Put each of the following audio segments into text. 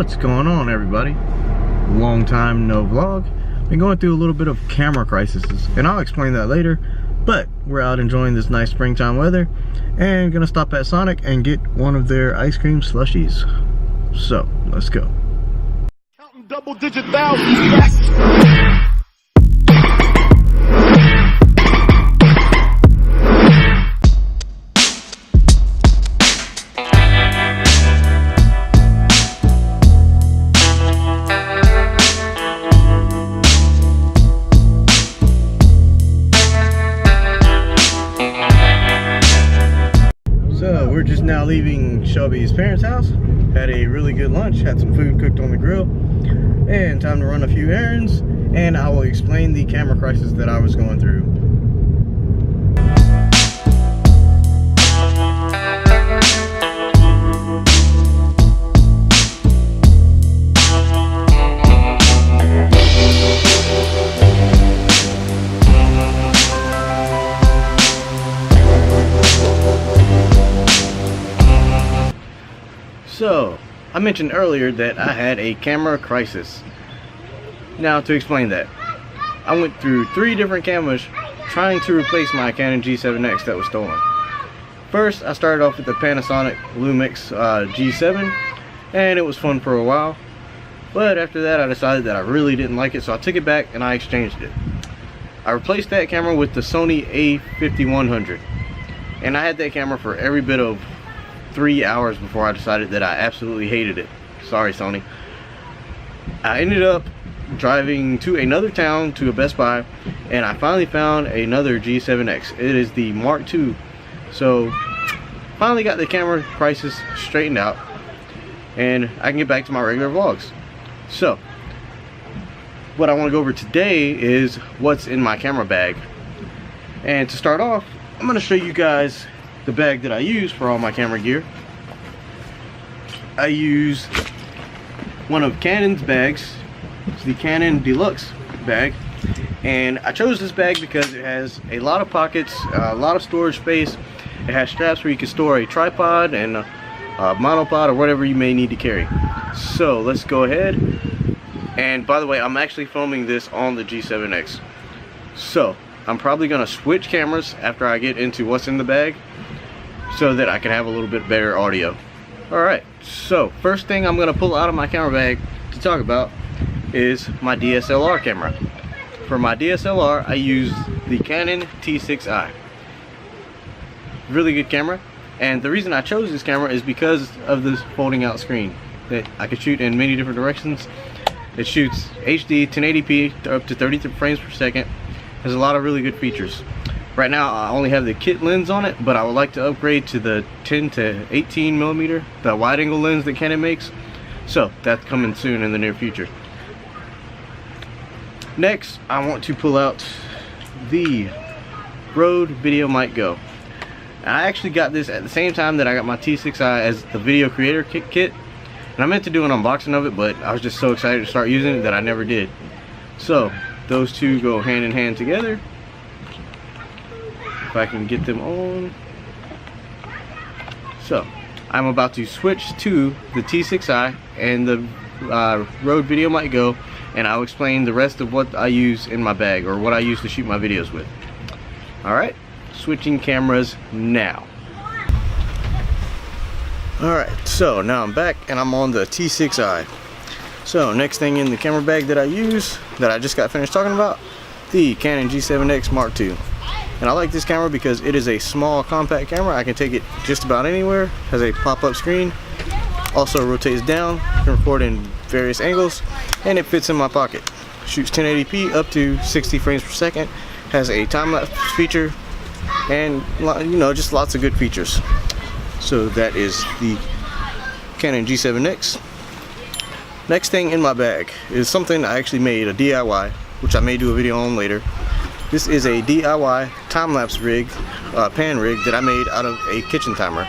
What's going on, everybody? Long time no vlog. Been going through a little bit of camera crises, and I'll explain that later. But we're out enjoying this nice springtime weather and gonna stop at Sonic and get one of their ice cream slushies. So let's go. Counting double-digit thousands. So we're just now leaving Shelby's parents' house. Had a really good lunch, had some food cooked on the grill, and time to run a few errands, and I will explain the camera crisis that I was going through. So, I mentioned earlier that I had a camera crisis. Now, to explain that, I went through 3 different cameras trying to replace my Canon G7X that was stolen. First, I started off with the Panasonic Lumix G7, and it was fun for a while. But after that, I decided that I really didn't like it, so I took it back and I exchanged it. I replaced that camera with the Sony A5100, and I had that camera for every bit of 3 hours before I decided that I absolutely hated it. Sorry, Sony. I ended up driving to another town to a Best Buy, and I finally found another G7X. It is the Mark II. So finally got the camera crisis straightened out, and I can get back to my regular vlogs. So what I want to go over today is what's in my camera bag. And to start off, I'm going to show you guys the bag that I use for all my camera gear. I use one of Canon's bags. It's the Canon Deluxe bag, and I chose this bag because it has a lot of pockets, a lot of storage space. It has straps where you can store a tripod and a monopod or whatever you may need to carry. So let's go ahead. And by the way, I'm actually filming this on the G7X, so I'm probably gonna switch cameras after I get into what's in the bag, so that I can have a little bit better audio. Alright, so first thing I'm gonna pull out of my camera bag to talk about is my DSLR camera. For my DSLR, I use the Canon T6i. Really good camera, and the reason I chose this camera is because of this folding out screen that I can shoot in many different directions. It shoots HD 1080p up to 30 frames per second. Has a lot of really good features. Right now I only have the kit lens on it, but I would like to upgrade to the 10 to 18 millimeter, the wide angle lens that Canon makes. So that's coming soon in the near future. Next, I want to pull out the Rode Video Mic Go. I actually got this at the same time that I got my T6i as the video creator kit, and I meant to do an unboxing of it, but I was just so excited to start using it that I never did. So those two go hand in hand together. If I can get them on. So I'm about to switch to the T6i and the Rode Video Mic Go, and I'll explain the rest of what I use in my bag, or what I use to shoot my videos with. Alright, switching cameras now. Alright, so now I'm back and I'm on the T6i. So next thing in the camera bag that I use, that I just got finished talking about, the Canon G7X Mark II. And I like this camera because it is a small compact camera. I can take it just about anywhere. Has a pop-up screen. Also rotates down. You can record in various angles, and it fits in my pocket. Shoots 1080p up to 60 frames per second. Has a time-lapse feature, and you know, just lots of good features. So that is the Canon G7X. Next thing in my bag is something I actually made, a DIY, which I may do a video on later. This is a DIY time-lapse rig, pan rig that I made out of a kitchen timer.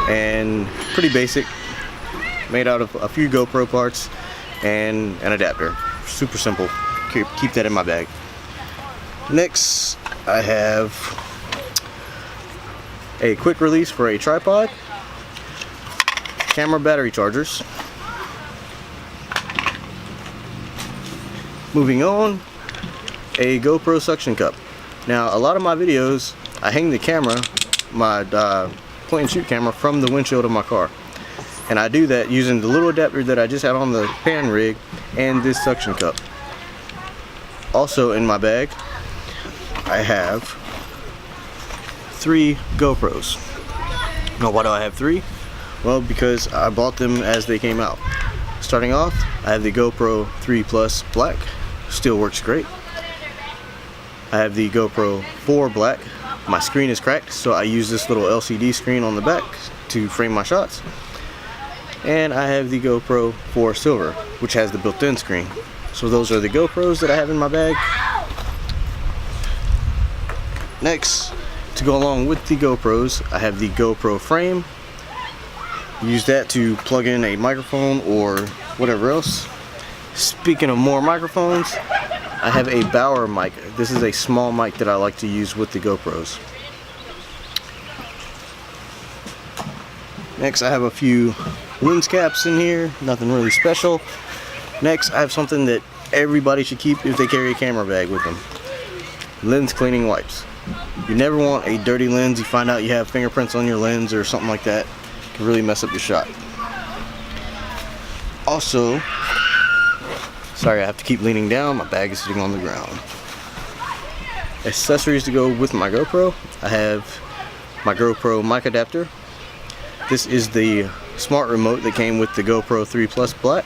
And pretty basic, made out of a few GoPro parts and an adapter. Super simple. Keep that in my bag. Next, I have a quick release for a tripod, camera battery chargers. Moving on, a GoPro suction cup. Now, a lot of my videos, I hang the camera, my point and shoot camera, from the windshield of my car. And I do that using the little adapter that I just had on the pan rig and this suction cup. Also in my bag, I have 3 GoPros. Now, why do I have 3? Well, because I bought them as they came out. Starting off, I have the GoPro 3 Plus Black, still works great. I have the GoPro 4 Black. My screen is cracked, so I use this little LCD screen on the back to frame my shots. And I have the GoPro 4 Silver, which has the built-in screen. So those are the GoPros that I have in my bag. Next, to go along with the GoPros, I have the GoPro frame. Use that to plug in a microphone or whatever else. Speaking of more microphones, I have a Bauer mic. This is a small mic that I like to use with the GoPros. Next, I have a few lens caps in here, nothing really special. Next, I have something that everybody should keep if they carry a camera bag with them. Lens cleaning wipes. You never want a dirty lens. You find out you have fingerprints on your lens or something like that. It can really mess up your shot. Also, sorry, I have to keep leaning down. My bag is sitting on the ground. Accessories to go with my GoPro. I have my GoPro mic adapter. This is the smart remote that came with the GoPro 3 Plus Black,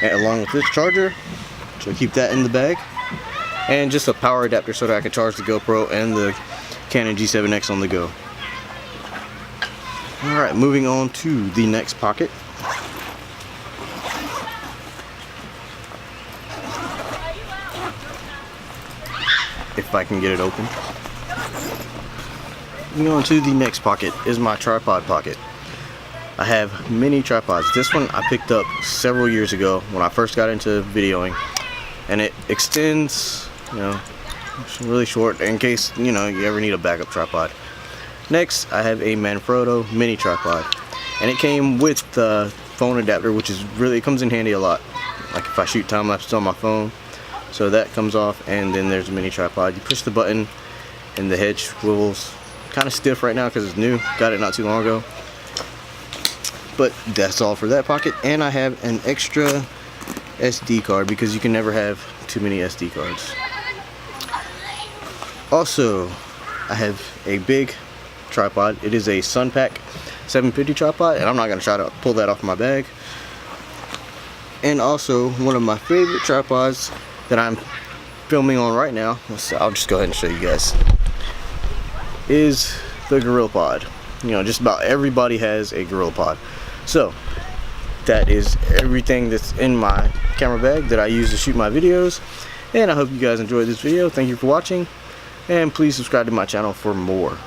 and along with this charger, so I keep that in the bag, and just a power adapter so that I can charge the GoPro and the Canon G7X on the go. Alright, moving on to the next pocket. If I can get it open. Moving on to the next pocket is my tripod pocket. I have many tripods. This one I picked up several years ago when I first got into videoing, and it extends, you know, it's really short in case, you know, you ever need a backup tripod. Next, I have a Manfrotto mini tripod, and it came with the phone adapter, which is really, it comes in handy a lot. Like if I shoot time lapse on my phone, so that comes off, and then there's a mini tripod. You push the button, and the head swivels. Kind of stiff right now because it's new. Got it not too long ago. But that's all for that pocket. And I have an extra SD card because you can never have too many SD cards. Also, I have a big tripod. It is a Sunpack 750 tripod, and I'm not going to try to pull that off my bag. And also, one of my favorite tripods that I'm filming on right now, I'll just go ahead and show you guys, is the GorillaPod. You know, just about everybody has a GorillaPod. So that is everything that's in my camera bag that I use to shoot my videos, and I hope you guys enjoyed this video. Thank you for watching, and please subscribe to my channel for more.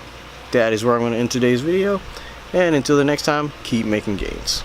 That is where I'm going to end today's video, and until the next time, keep making gains.